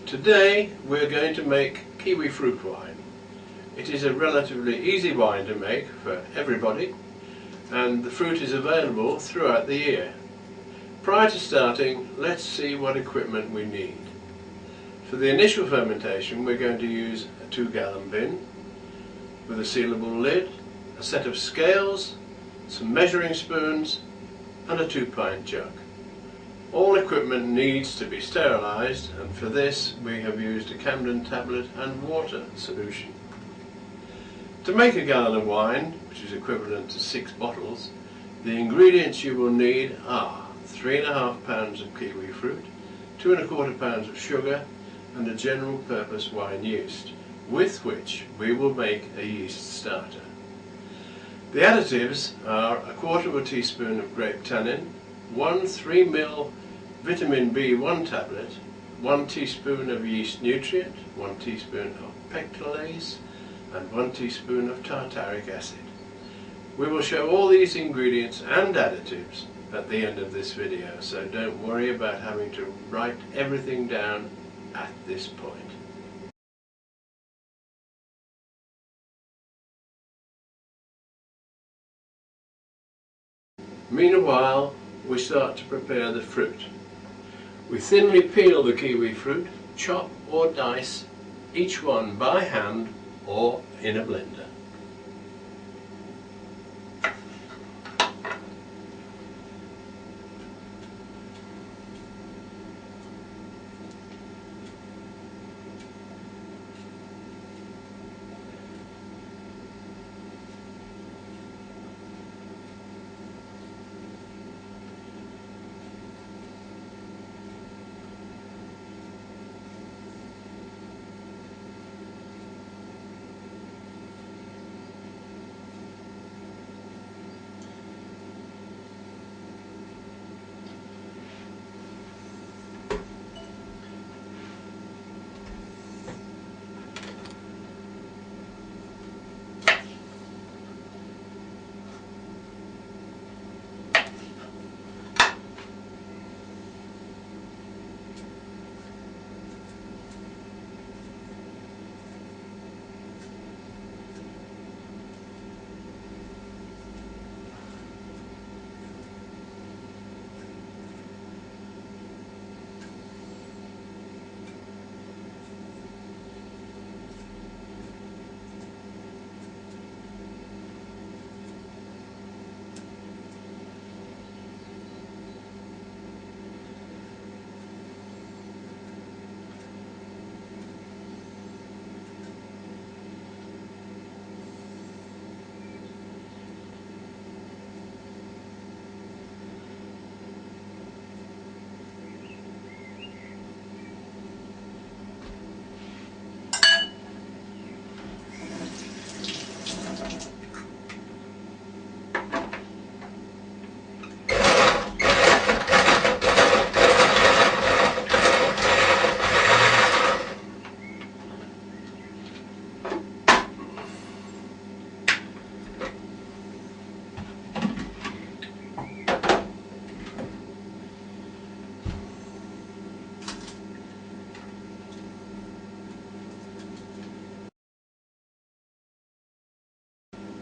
Today we're going to make kiwi fruit wine. It is a relatively easy wine to make for everybody, and the fruit is available throughout the year. Prior to starting, let's see what equipment we need. For the initial fermentation, we're going to use a 2-gallon bin with a sealable lid, a set of scales, some measuring spoons and a 2-pint jug. All equipment needs to be sterilised, and for this we have used a Camden tablet and water solution. To make a gallon of wine, which is equivalent to 6 bottles, the ingredients you will need are 3.5 pounds of kiwi fruit, 2¼ pounds of sugar and a general purpose wine yeast, with which we will make a yeast starter. The additives are 1/4 teaspoon of grape tannin, 1 3ml vitamin B1 tablet, 1 teaspoon of yeast nutrient, 1 teaspoon of pectinase and 1 teaspoon of tartaric acid. We will show all these ingredients and additives at the end of this video, so don't worry about having to write everything down at this point. Meanwhile, we start to prepare the fruit. We thinly peel the kiwi fruit, chop or dice each one by hand or in a blender.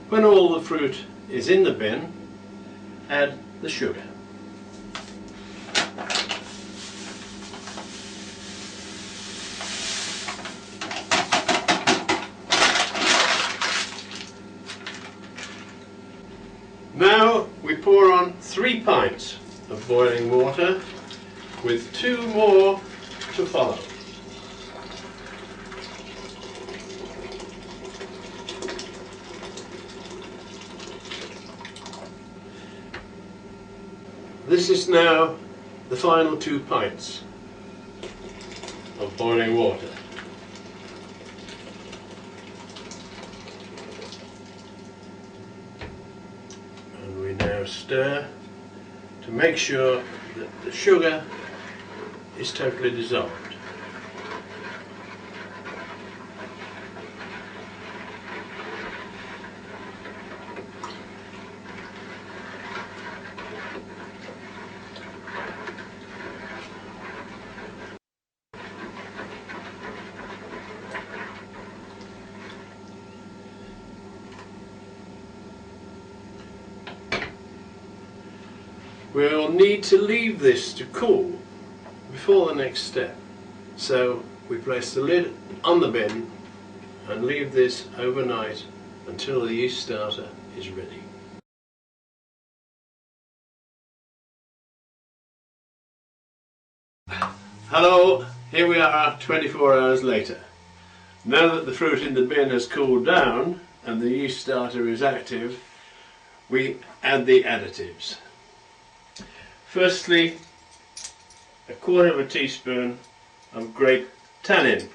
When all the fruit is in the bin, add the sugar. Now we pour on 3 pints of boiling water with 2 more to follow. This is now the final 2 pints of boiling water. And we now stir to make sure that the sugar is totally dissolved. We'll need to leave this to cool before the next step. So we place the lid on the bin and leave this overnight until the yeast starter is ready. Hello, here we are 24 hours later. Now that the fruit in the bin has cooled down and the yeast starter is active, we add the additives. Firstly, a quarter of a teaspoon of grape tannin.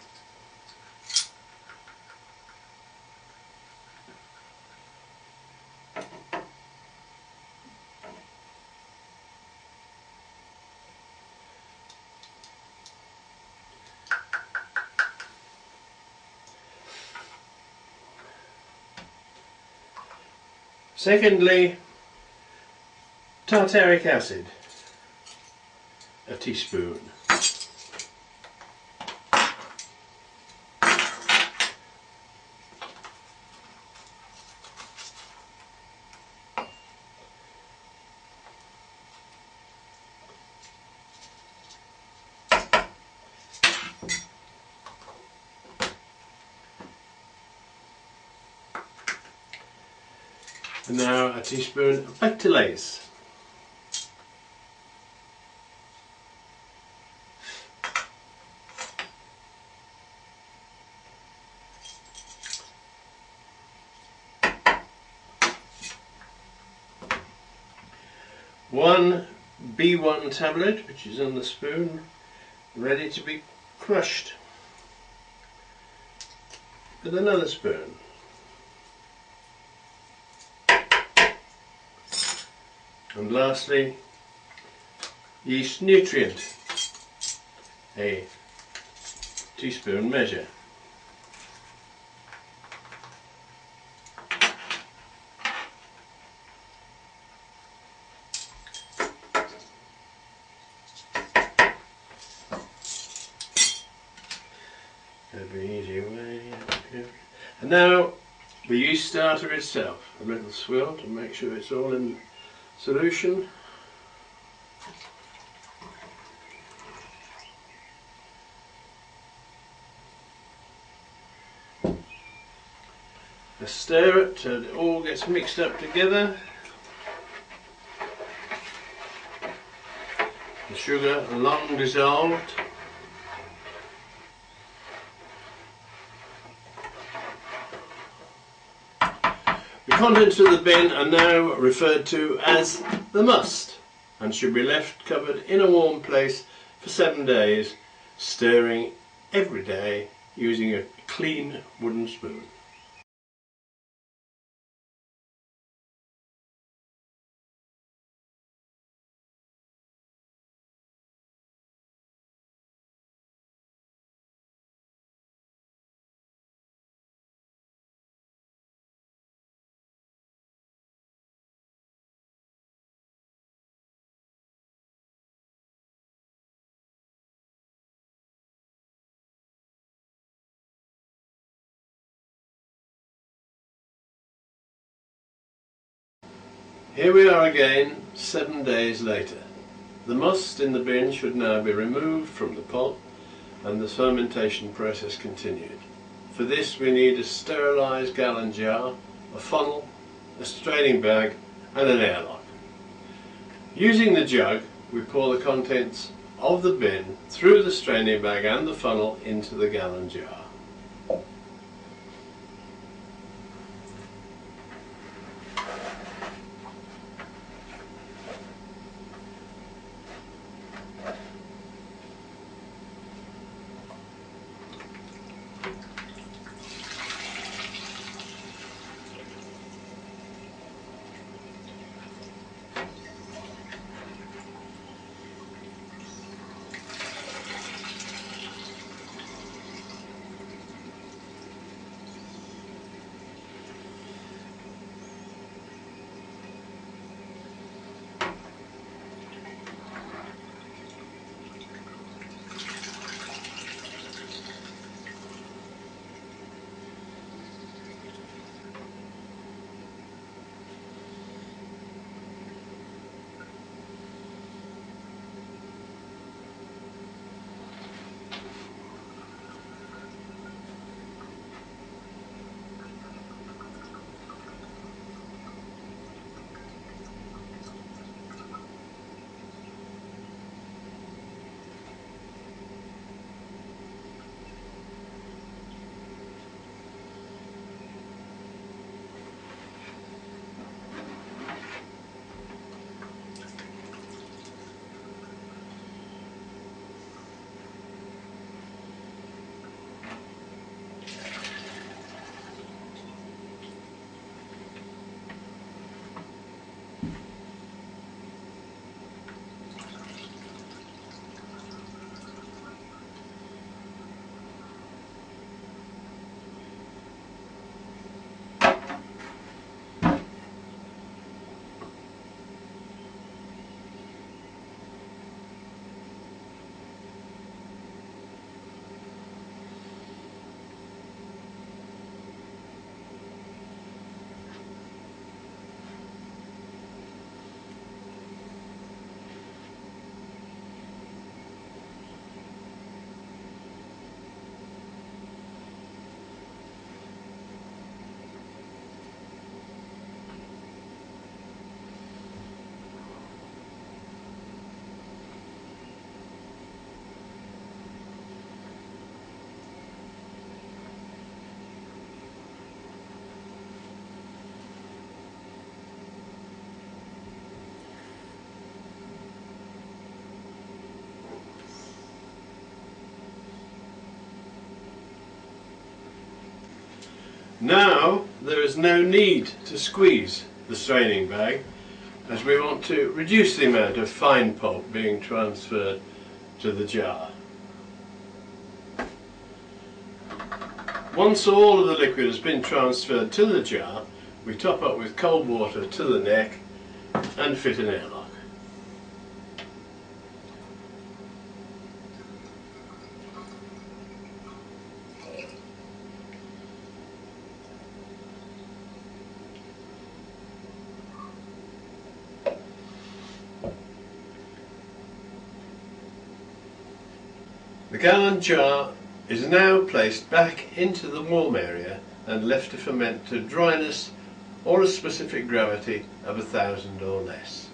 Secondly, tartaric acid, a teaspoon. And now a teaspoon of lactylase. One B1 tablet, which is on the spoon, ready to be crushed with another spoon. And lastly, yeast nutrient, a teaspoon measure. Every easy way. And now the yeast starter itself, a little swill to make sure it's all in solution. A stir it till it all gets mixed up together. The sugar long dissolved. The contents of the bin are now referred to as the must and should be left covered in a warm place for 7 days, stirring every day using a clean wooden spoon. Here we are again 7 days later. The must in the bin should now be removed from the pot and the fermentation process continued. For this we need a sterilised gallon jar, a funnel, a straining bag and an airlock. Using the jug, we pour the contents of the bin through the straining bag and the funnel into the gallon jar. Now there is no need to squeeze the straining bag, as we want to reduce the amount of fine pulp being transferred to the jar. Once all of the liquid has been transferred to the jar, we top up with cold water to the neck and fit an airlock. The gallon jar is now placed back into the warm area and left to ferment to dryness or a specific gravity of 1000 or less.